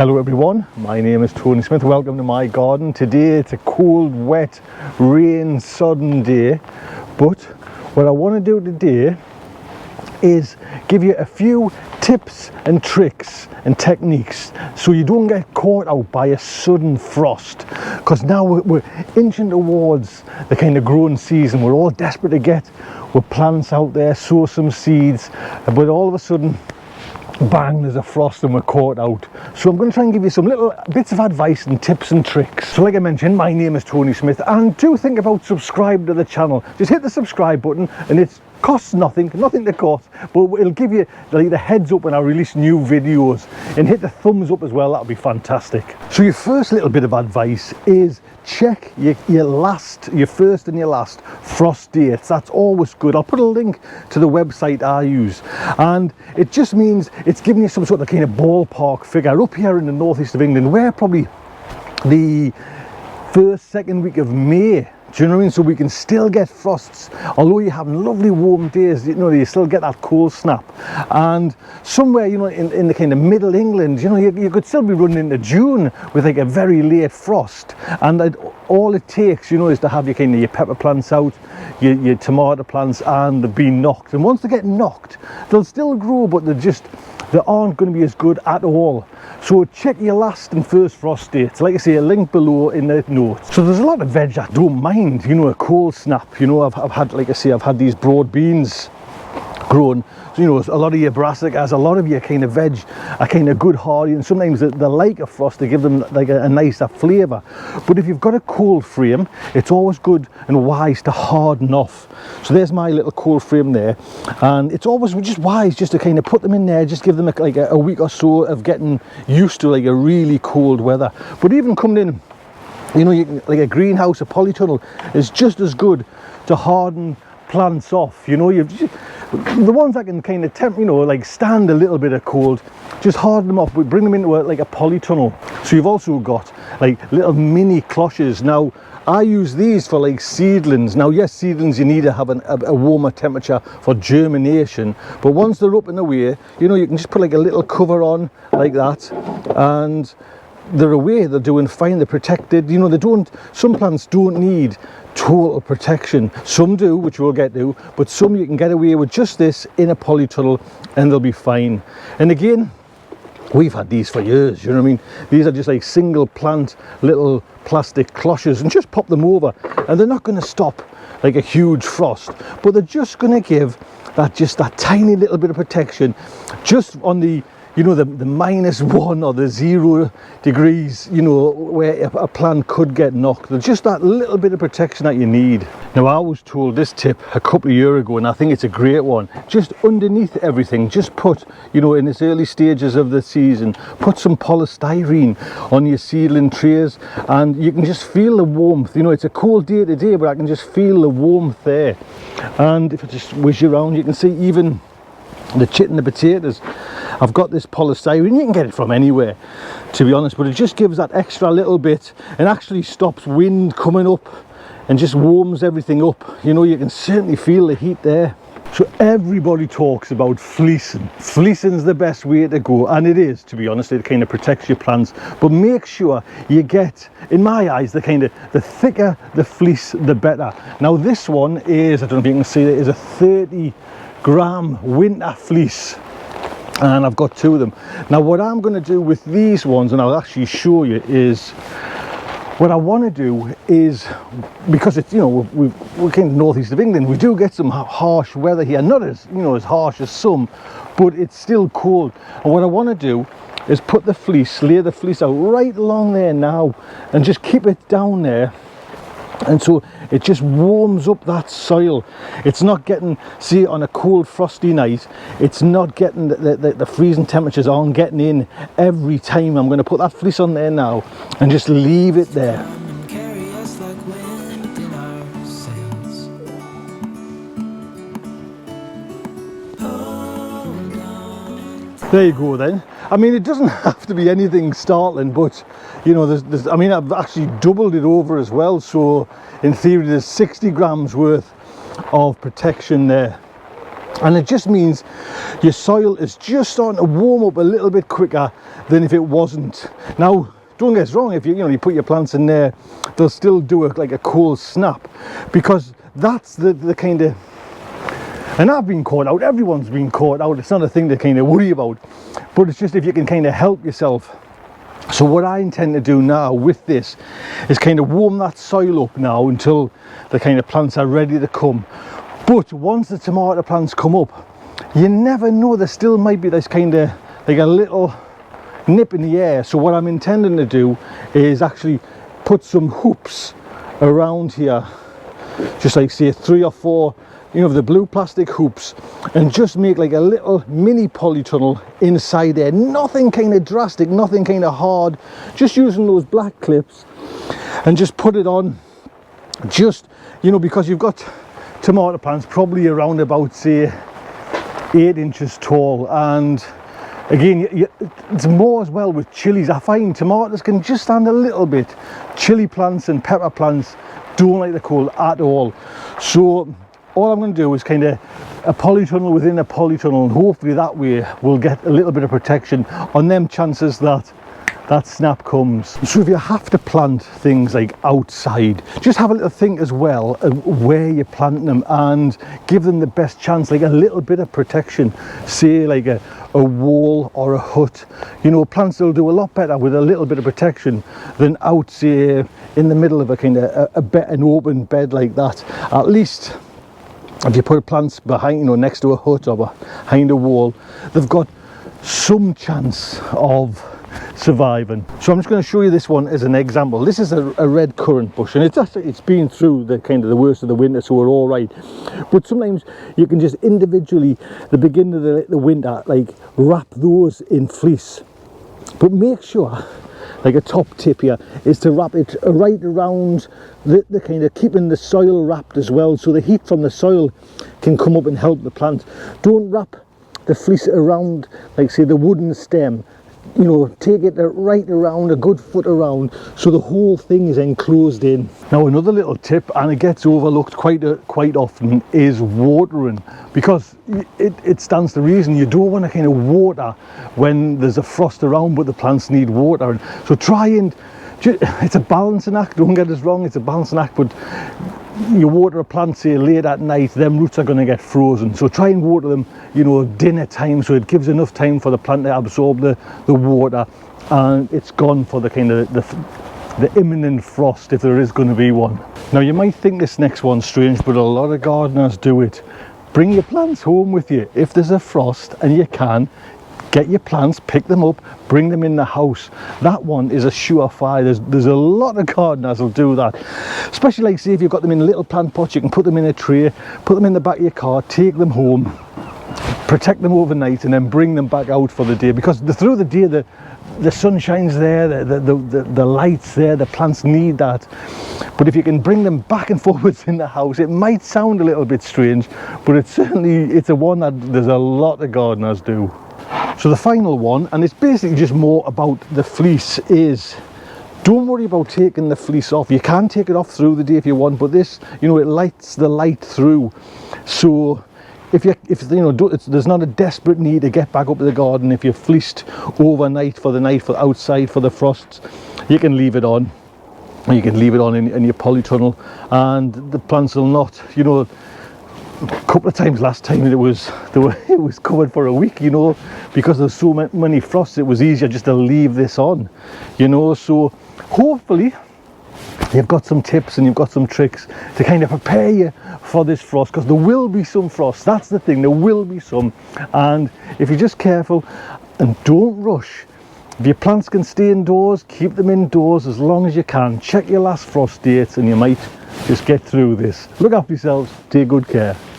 Hello everyone, my name is Tony Smith. Welcome to my garden. Today it's a cold, wet, rain sodden day, but what I want to do today is give you a few tips and tricks and techniques so you don't get caught out by a sudden frost, because now we're inching towards the kind of growing season. We're all desperate to get our plants out there, sow some seeds, but all of a sudden bang, there's a frost and we're caught out. So I'm going to try and give you some little bits of advice and tips and tricks. So like I mentioned, my name is Tony Smith, and do think about subscribing to the channel. Just hit the subscribe button, and it costs nothing to cost, but it'll give you like the heads up when I release new videos. And hit the thumbs up as well, that'll be fantastic. So your first little bit of advice is check your first and your last frost dates. That's always good. I'll put a link to the website I use, and it just means it's giving you some sort of kind of ballpark figure. Up here in the northeast of England, we're probably the second week of May. Do you know what I mean? So we can still get frosts, although you're having lovely warm days. You know, you still get that cold snap. And somewhere, you know, in the kind of middle England, you know, you could still be running into June with like a very late frost. And all it takes, you know, is to have your kind of your pepper plants out, your tomato plants, and they've been knocked. And once they get knocked, they'll still grow, but they aren't going to be as good at all. So check your last and first frost dates. Like I say, a link below in the notes. So there's a lot of veg I don't mind, you know, a cold snap. You know, I've had, like I say, I've had these broad beans grown. So, you know, a lot of your brassicas, a lot of your kind of veg are kind of good hardy, and sometimes they like a frost to give them like a nicer flavour. But if you've got a cold frame, it's always good and wise to harden off. So there's my little cold frame there, and it's always just wise just to kind of put them in there, just give them like a week or so of getting used to like a really cold weather. But even coming in, you know, like a greenhouse, a polytunnel is just as good to harden plants off. You know, the ones that can kind of you know, like stand a little bit of cold, just harden them off, but bring them into like a polytunnel. So you've also got like little mini cloches. Now I use these for like seedlings. Now yes, seedlings you need to have a warmer temperature for germination, but once they're up and away, you know, you can just put like a little cover on like that, and they're away, they're doing fine, they're protected. You know, some plants don't need total protection. Some do, which we'll get to, but some you can get away with just this in a polytunnel and they'll be fine. And again, we've had these for years, you know what I mean? These are just like single plant little plastic cloches, and just pop them over, and they're not going to stop like a huge frost, but they're just going to give that tiny little bit of protection just on the, you know, the -1 or the 0 degrees, you know, where a plant could get knocked. There's just that little bit of protection that you need. Now I was told this tip a couple of years ago, and I think it's a great one. Just underneath everything, just put, you know, in its early stages of the season, put some polystyrene on your seedling trays, and you can just feel the warmth. You know, it's a cold day today, but I can just feel the warmth there. And if I just whiz you around, you can see even the chit and the potatoes. I've got this polystyrene. You can get it from anywhere, to be honest, but it just gives that extra little bit and actually stops wind coming up and just warms everything up. You know, you can certainly feel the heat there. So everybody talks about fleecing. Fleecing's the best way to go, and it is, to be honest. It kind of protects your plants, but make sure you get, in my eyes, the thicker the fleece, the better. Now this one is, I don't know if you can see it, is a 30-gram winter fleece, and I've got 2 of them. Now what I'm going to do with these ones, and I'll actually show you, is what I want to do is, because it's, you know, we're kind of northeast of England, we do get some harsh weather here, not as, you know, as harsh as some, but it's still cold. And what I want to do is put the fleece, lay the fleece out right along there now, and just keep it down there. And so it just warms up that soil. It's not getting, see, on a cold frosty night, it's not getting the freezing temperatures aren't getting in every time. I'm going to put that fleece on there now and just leave it there. There you go then. I mean, it doesn't have to be anything startling, but you know, I mean, I've actually doubled it over as well, so in theory there's 60 grams worth of protection there. And it just means your soil is just starting to warm up a little bit quicker than if it wasn't. Now, don't get us wrong, if you put your plants in there, they'll still do like a cold snap, because that's the kind of, and I've been caught out, everyone's been caught out, it's not a thing to kind of worry about, but it's just if you can kind of help yourself. So what I intend to do now with this is kind of warm that soil up now until the kind of plants are ready to come. But once the tomato plants come up, you never know, there still might be this kind of like a little nip in the air. So what I'm intending to do is actually put some hoops around here, just like say 3 or 4, the blue plastic hoops, and just make like a little mini polytunnel inside there. Nothing kind of drastic, nothing kind of hard, just using those black clips, and just put it on, just because you've got tomato plants probably around about say 8 inches tall. And again, it's more as well with chilies. I find tomatoes can just stand a little bit. Chili plants and pepper plants don't like the cold at all. So all I'm going to do is kind of a polytunnel within a polytunnel, and hopefully that way we'll get a little bit of protection on them chances that snap comes. So if you have to plant things like outside, just have a little think as well of where you're planting them and give them the best chance, like a little bit of protection, say like a wall or a hut. Plants will do a lot better with a little bit of protection than out, say, in the middle of a kind of an open bed like that. At least if you put plants behind, next to a hut or behind a wall, they've got some chance of surviving. So I'm just going to show you this one as an example. This is a red currant bush, and it's been through the kind of the worst of the winter, so we're all right. But sometimes you can just individually, the beginning of the winter, like wrap those in fleece. But make sure, like a top tip here, is to wrap it right around the kind of keeping the soil wrapped as well, so the heat from the soil can come up and help the plant. Don't wrap the fleece around, like say the wooden stem. Take it right around, a good foot around, so the whole thing is enclosed in. Now another little tip, and it gets overlooked quite often, is watering, because it stands to reason. You don't want to kind of water when there's a frost around, but the plants need water. So try and, it's a balancing act, don't get us wrong, it's a balancing act, but you water a plant say late at night, them roots are going to get frozen. So try and water them dinner time, so it gives enough time for the plant to absorb the water, and it's gone for the kind of the imminent frost, if there is going to be one. Now you might think this next one's strange, but a lot of gardeners do it. Bring your plants home with you. If there's a frost and you can, get your plants, pick them up, bring them in the house. That one is a surefire. There's a lot of gardeners will do that, especially like say if you've got them in little plant pots, you can put them in a tray, put them in the back of your car, take them home, protect them overnight, and then bring them back out for the day, because through the day the sun shines there, the light's there, the plants need that. But if you can bring them back and forwards in the house, it might sound a little bit strange, but it's a one that there's a lot of gardeners do. So the final one, and it's basically just more about the fleece, is don't worry about taking the fleece off. You can take it off through the day if you want, but this, it lights the light through. So if there's not a desperate need to get back up to the garden, if you're fleeced overnight for the night, for outside for the frosts, you can leave it on. You can leave it on in your polytunnel, and the plants will not, a couple of times last time it was covered for a week, because there's so many frosts. It was easier just to leave this on, so hopefully you've got some tips and you've got some tricks to kind of prepare you for this frost, because there will be some frost. That's the thing, there will be some, and if you're just careful and don't rush, if your plants can stay indoors, keep them indoors as long as you can. Check your last frost dates and you might just get through this. Look after yourselves, take good care.